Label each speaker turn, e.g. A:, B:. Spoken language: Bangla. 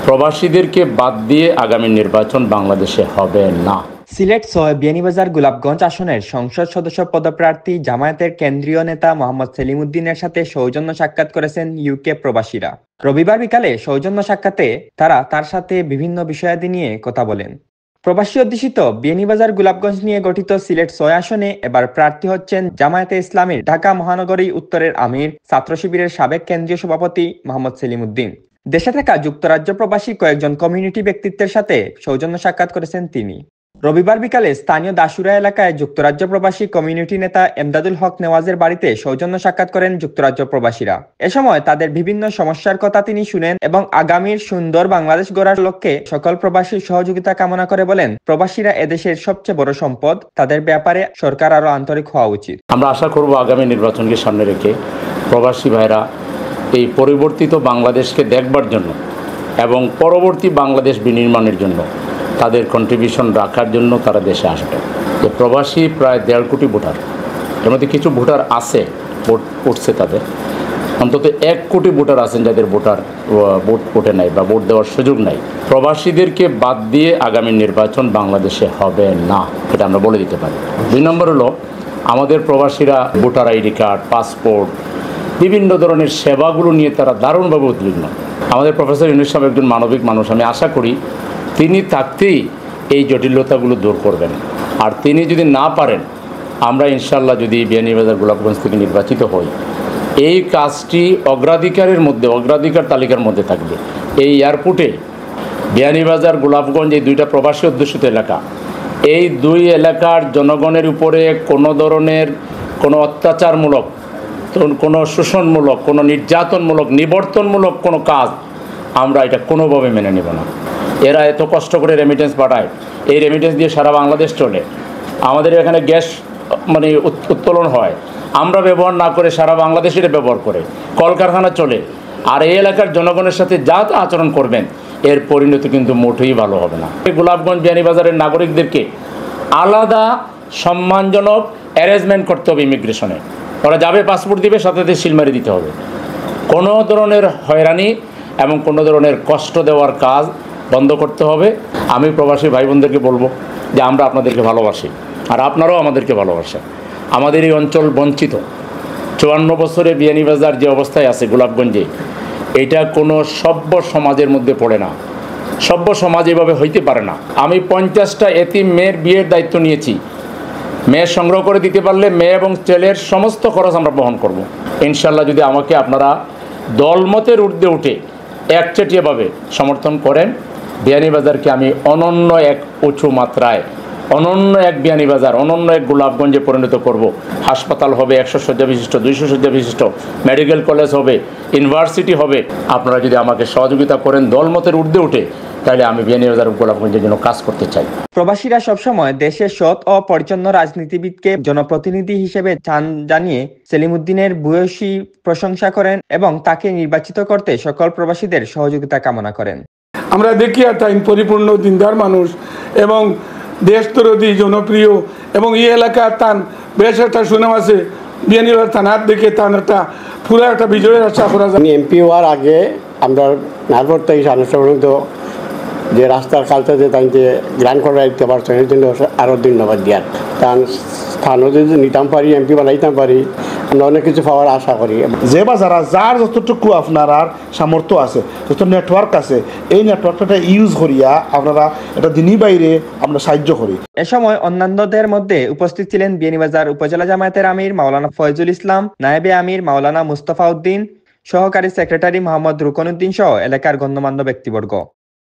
A: প্রবাসীদেরকে বাদ দিয়ে আগামী নির্বাচন বাংলাদেশে হবে না।
B: সিলেট ৬ বিয়ানীবাজার গোলাপগঞ্জ আসনের সংসদ সদস্য পদপ্রার্থী জামায়াতের কেন্দ্রীয় নেতা মোহাম্মদ সেলিম উদ্দিনের সাথে সৌজন্য সাক্ষাৎ করেছেন ইউকে প্রবাসীরা। রবিবার বিকালে সৌজন্য সাক্ষাতে তারা তার সাথে বিভিন্ন বিষয়াদি নিয়ে কথা বলেন। প্রবাসী অধ্যুষিত বিয়ানীবাজার গোলাপগঞ্জ নিয়ে গঠিত সিলেট ৬ আসনে এবার প্রার্থী হচ্ছেন জামায়াতে ইসলামীর ঢাকা মহানগরী উত্তরের আমির ছাত্র শিবিরের সাবেক কেন্দ্রীয় সভাপতি মোহাম্মদ সেলিম উদ্দিন। দেশে থাকা যুক্তরাজ্য প্রবাসী কয়েকজন কমিউনিটি ব্যক্তিত্বের সাথে সৌজন্য সাক্ষাৎ করেছেন তিনি। রবিবার বিকালে স্থানীয় দাসুরা এলাকায় যুক্তরাজ্য প্রবাসী কমিউনিটি নেতা এমদাদুল হক নেওয়াজের বাড়িতে সৌজন্য সাক্ষাৎ করেন যুক্তরাজ্য প্রবাসীরা। এ সময় তাদের বিভিন্ন সমস্যার কথা তিনি শুনেন এবং আগামীর সুন্দর বাংলাদেশ গড়ার লক্ষ্যে সকল প্রবাসীর সহযোগিতা কামনা করে বলেন, প্রবাসীরা এদেশের সবচেয়ে বড় সম্পদ, তাদের ব্যাপারে সরকার আরো আন্তরিক হওয়া উচিত।
A: আমরা আশা করব আগামী নির্বাচনকে সামনে রেখে প্রবাসী ভাইরা এই পরিবর্তিত বাংলাদেশকে দেখবার জন্য এবং পরবর্তী বাংলাদেশ বিনির্মাণের জন্য তাদের কন্ট্রিবিউশন রাখার জন্য তারা দেশে আসবে। যে প্রবাসী প্রায় ১.৫ কোটি ভোটার, এর মধ্যে কিছু ভোটার আছে, ভোট পড়ছে, তাদের অন্তত ১ কোটি ভোটার আছেন যাদের ভোট পড়ে নাই বা ভোট দেওয়ার সুযোগ নাই। প্রবাসীদেরকে বাদ দিয়ে আগামী নির্বাচন বাংলাদেশে হবে না, এটা আমরা বলে দিতে পারি। ২ নম্বর হলো, আমাদের প্রবাসীরা ভোটার আইডি কার্ড, পাসপোর্ট, বিভিন্ন ধরনের সেবাগুলো নিয়ে তারা দারুণভাবে উদ্বিগ্ন। আমাদের প্রফেসর ইউনূস সাহেব একজন মানবিক মানুষ, আমি আশা করি তিনি থাকতেই এই জটিলতাগুলো দূর করবেন। আর তিনি যদি না পারেন, আমরা ইনশাল্লাহ যদি বিয়ানীবাজার গোলাপগঞ্জ থেকে নির্বাচিত হই, এই কাজটি অগ্রাধিকার তালিকার মধ্যে থাকবে। এই এয়ারপোর্টে বিয়ানীবাজার গোলাপগঞ্জ এই 2টা প্রবাসী অধ্যুষিত এলাকা, এই 2 এলাকার জনগণের উপরে কোনো ধরনের কোনো অত্যাচারমূলক, কোনো শোষণমূলক, কোনো নির্যাতনমূলক, নিবর্তনমূলক কোনো কাজ আমরা এটা কোনোভাবে মেনে নেব না। এরা এত কষ্ট করে রেমিটেন্স পাঠায়, এই রেমিটেন্স দিয়ে সারা বাংলাদেশ চলে। আমাদের এখানে গ্যাস উত্তোলন হয়, আমরা ব্যবহার না করে সারা বাংলাদেশের ব্যবহার করে, কলকারখানা চলে। আর এই এলাকার জনগণের সাথে যা আচরণ করবেন, এর পরিণতি কিন্তু মোটেই ভালো হবে না। গোলাপগঞ্জ বিয়ানীবাজারের নাগরিকদেরকে আলাদা সম্মানজনক অ্যারেঞ্জমেন্ট করতে হবে ইমিগ্রেশনে। ওরা যাবে, পাসপোর্ট দিবে, সাথে সাথে সিলমারি দিতে হবে। কোনো ধরনের হয়রানি এবং কোনো ধরনের কষ্ট দেওয়ার কাজ বন্ধ করতে হবে। আমি প্রবাসী ভাই বোনদেরকে বলবো যে আমরা আপনাদেরকে ভালোবাসি, আর আপনারাও আমাদেরকে ভালোবাসেন। আমাদের এই অঞ্চল বঞ্চিত। 54 বছরে বিয়ানীবাজার যে অবস্থায় আছে গোলাপগঞ্জে, এটা কোনো সভ্য সমাজের মধ্যে পড়ে না। সভ্য সমাজ এভাবে হইতে পারে না। আমি 50টা এতিম মেয়ের বিয়ের দায়িত্ব নিয়েছি। মেয়ে সংগ্রহ করে দিতে পারলে মেয়ে এবং ছেলের সমস্ত খরচ আমরা বহন করব। ইনশাল্লাহ যদি আমাকে আপনারা দলমতের ঊর্ধ্বে উঠে একচেটিয়াভাবে সমর্থন করেন, বিয়ানীবাজারকে আমি অনন্য এক উঁচু মাত্রায়, অনন্য এক বিয়ানীবাজার, অনন্য এক গোলাপগঞ্জে পরিণত করব। হাসপাতাল হবে 100 শয্যা বিশিষ্ট, 200 শয্যা বিশিষ্ট, মেডিকেল কলেজ হবে, ইউনিভার্সিটি হবে। আপনারা যদি আমাকে সহযোগিতা করেন দলমতের ঊর্ধ্বে উঠে, তাহলে আমি বিয়ানীবাজার গোলাপগঞ্জের জন্য কাজ করতে চাই।
B: প্রবাসীরা সবসময় দেশের সৎ ও পরিচ্ছন্ন রাজনীতিবিদকে জনপ্রতিনিধি হিসেবে চান জানিয়ে সেলিম উদ্দিনের ভূয়সী প্রশংসা করেন এবং তাকে নির্বাচিত করতে সকল প্রবাসীদের সহযোগিতা কামনা করেন।
C: আমরা দেখি তাই পরিপূর্ণ দিনদার মানুষ এবং দেশতরদি জনপ্রিয়, এবং এই এলাকার তান বেশ একটা সুনাম আছে। বিয়ানীবাজার থানার দিকে তান একটা পুরো একটা বিজয়ের আশা করা যায়।
D: এমপি হওয়ার আগে আমরা নারপর থেকে সাধারণত যে রাস্তার কালটা যে তাইতে গ্রান্ট করা দিতে পারছেন, এর জন্য আরও ধন্যবাদ দেওয়ার। তার স্থানও যদি নিতাম পারি, এমপি বানাইতাম পারি, আমরা অনেক কিছু পাওয়ার আশা করি।
E: যে বা যার যতটুকু আপনার আর সামর্থ্য আছে, যত নেটওয়ার্ক আছে, এই নেটওয়ার্কটা ইউজ করিয়া আপনারা এটা দিনই বাইরে আমরা সাহায্য করি।
B: এ সময় অন্যান্যদের মধ্যে উপস্থিত ছিলেন বিয়ানীবাজার উপজেলা জামায়াতের আমির মাওলানা ফয়জুল ইসলাম, নায়েবে আমির মাওলানা মুস্তফা উদ্দিন, সহকারী সেক্রেটারি মোহাম্মদ রুকন উদ্দিন সহ এলাকার গণ্যমান্য ব্যক্তিবর্গ।